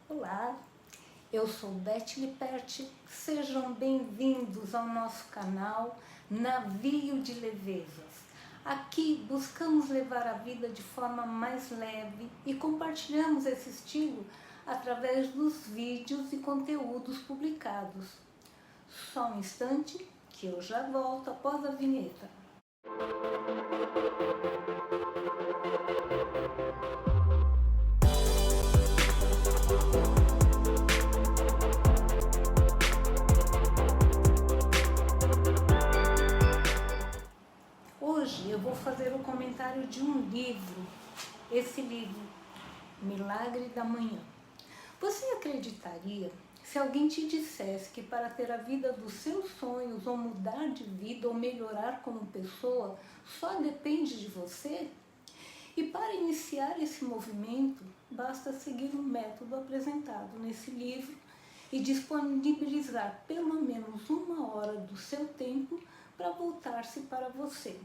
Olá, eu sou Beth Liperti, sejam bem-vindos ao nosso canal Navio de Levezas. Aqui buscamos levar a vida de forma mais leve e compartilhamos esse estilo através dos vídeos e conteúdos publicados. Só um instante que eu já volto após a vinheta. Hoje eu vou fazer o comentário de um livro, esse livro, Milagre da Manhã. Você acreditaria se alguém te dissesse que para ter a vida dos seus sonhos, ou mudar de vida, ou melhorar como pessoa, só depende de você? E para iniciar esse movimento, basta seguir um método apresentado nesse livro e disponibilizar pelo menos 1 hora do seu tempo para voltar-se para você.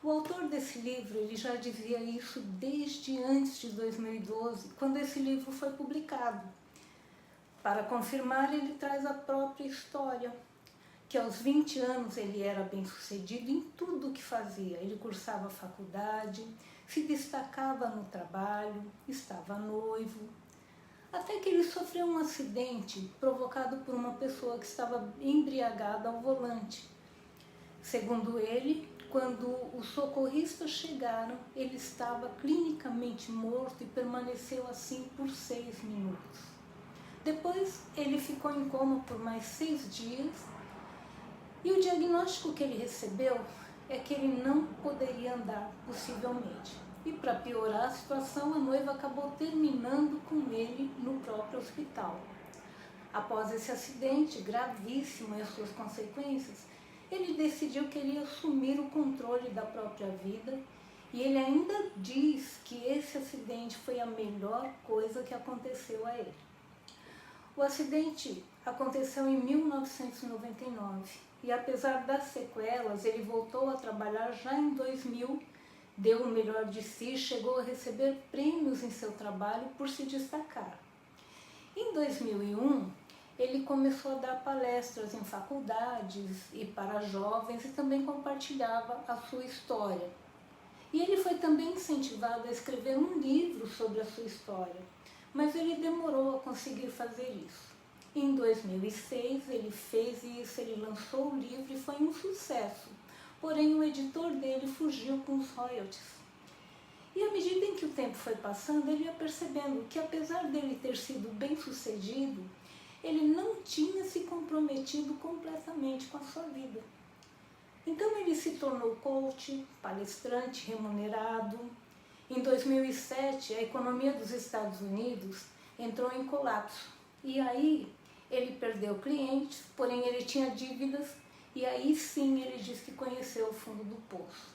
O autor desse livro ele já dizia isso desde antes de 2012, quando esse livro foi publicado. Para confirmar, ele traz a própria história, que aos 20 anos ele era bem-sucedido em tudo o que fazia. Ele cursava faculdade, se destacava no trabalho, estava noivo, até que ele sofreu um acidente provocado por uma pessoa que estava embriagada ao volante. Segundo ele, quando os socorristas chegaram, ele estava clinicamente morto e permaneceu assim por 6 minutos. Depois, ele ficou em coma por mais 6 dias e o diagnóstico que ele recebeu é que ele não poderia andar, possivelmente. E para piorar a situação, a noiva acabou terminando com ele no próprio hospital. Após esse acidente gravíssimo e as suas consequências, ele decidiu que ele ia assumir o controle da própria vida e ele ainda diz que esse acidente foi a melhor coisa que aconteceu a ele. O acidente aconteceu em 1999 e apesar das sequelas, ele voltou a trabalhar já em 2000, deu o melhor de si, chegou a receber prêmios em seu trabalho por se destacar. Em 2001, ele começou a dar palestras em faculdades e para jovens e também compartilhava a sua história. E ele foi também incentivado a escrever um livro sobre a sua história, mas ele demorou a conseguir fazer isso. Em 2006 ele fez isso, ele lançou o livro e foi um sucesso, porém o editor dele fugiu com os royalties. E à medida em que o tempo foi passando, ele ia percebendo que apesar dele ter sido bem sucedido, ele não tinha se comprometido completamente com a sua vida. Então ele se tornou coach, palestrante remunerado. Em 2007, a economia dos Estados Unidos entrou em colapso. E aí ele perdeu clientes, porém ele tinha dívidas, e aí sim ele diz que conheceu o fundo do poço.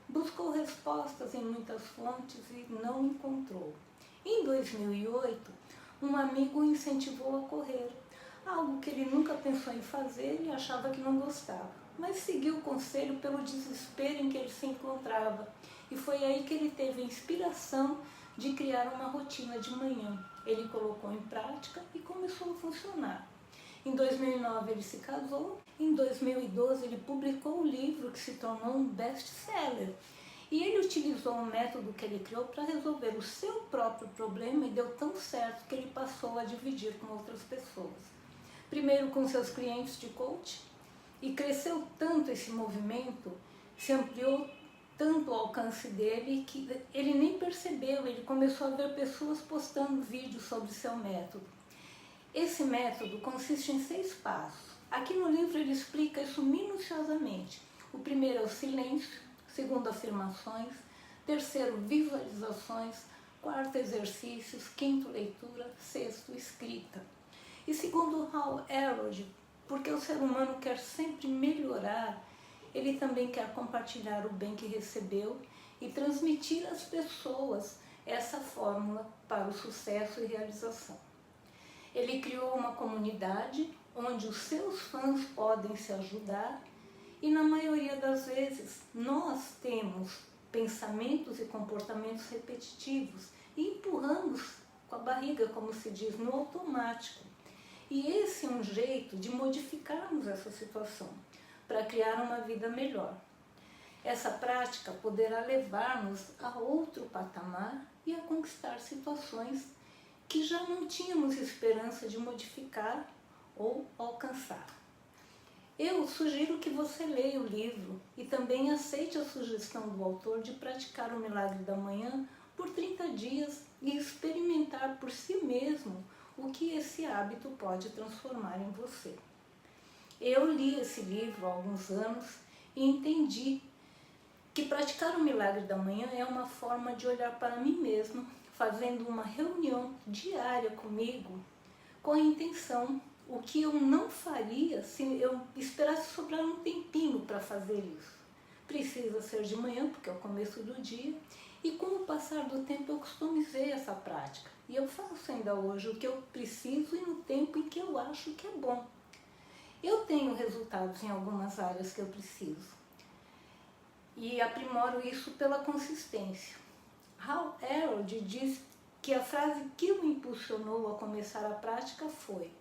Buscou respostas em muitas fontes e não encontrou. Em 2008, um amigo o incentivou a correr, algo que ele nunca pensou em fazer e achava que não gostava, mas seguiu o conselho pelo desespero em que ele se encontrava, e foi aí que ele teve a inspiração de criar uma rotina de manhã. Ele colocou em prática e começou a funcionar. Em 2009 ele se casou, em 2012 ele publicou um livro que se tornou um best-seller. E ele utilizou um método que ele criou para resolver o seu próprio problema e deu tão certo que ele passou a dividir com outras pessoas. Primeiro com seus clientes de coach, e cresceu tanto esse movimento, se ampliou tanto o alcance dele que ele nem percebeu, ele começou a ver pessoas postando vídeos sobre seu método. Esse método consiste em 6 passos. Aqui no livro ele explica isso minuciosamente. O primeiro é o silêncio, segundo, afirmações, terceiro, visualizações, quarto, exercícios, quinto, leitura, sexto, escrita. E segundo Hal Elrod, porque o ser humano quer sempre melhorar, ele também quer compartilhar o bem que recebeu e transmitir às pessoas essa fórmula para o sucesso e realização. Ele criou uma comunidade onde os seus fãs podem se ajudar. E na maioria das vezes, nós temos pensamentos e comportamentos repetitivos e empurramos com a barriga, como se diz, no automático. E esse é um jeito de modificarmos essa situação, para criar uma vida melhor. Essa prática poderá levar-nos a outro patamar e a conquistar situações que já não tínhamos esperança de modificar ou alcançar. Eu sugiro que você leia o livro e também aceite a sugestão do autor de praticar o Milagre da Manhã por 30 dias e experimentar por si mesmo o que esse hábito pode transformar em você. Eu li esse livro há alguns anos e entendi que praticar o Milagre da Manhã é uma forma de olhar para mim mesma, fazendo uma reunião diária comigo com a intenção o que eu não faria se eu esperasse sobrar um tempinho para fazer isso. Precisa ser de manhã, porque é o começo do dia, e com o passar do tempo eu customizei essa prática. E eu faço ainda hoje o que eu preciso e no tempo em que eu acho que é bom. Eu tenho resultados em algumas áreas que eu preciso. E aprimoro isso pela consistência. Hal Elrod diz que a frase que o impulsionou a começar a prática foi: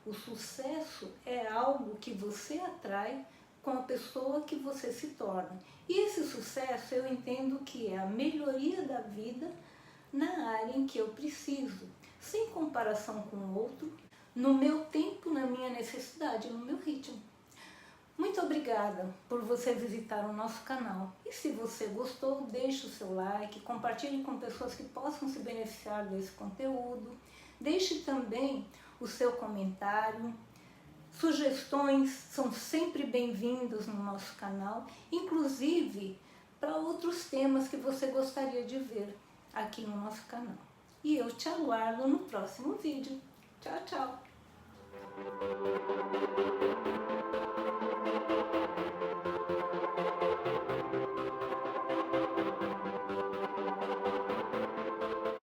o sucesso é algo que você atrai com a pessoa que você se torna. E esse sucesso eu entendo que é a melhoria da vida na área em que eu preciso, sem comparação com o outro, no meu tempo, na minha necessidade, no meu ritmo. Muito obrigada por você visitar o nosso canal. E se você gostou, deixe o seu like, compartilhe com pessoas que possam se beneficiar desse conteúdo. Deixe também o seu comentário. Sugestões são sempre bem-vindas no nosso canal, inclusive para outros temas que você gostaria de ver aqui no nosso canal. E eu te aguardo no próximo vídeo. Tchau, tchau!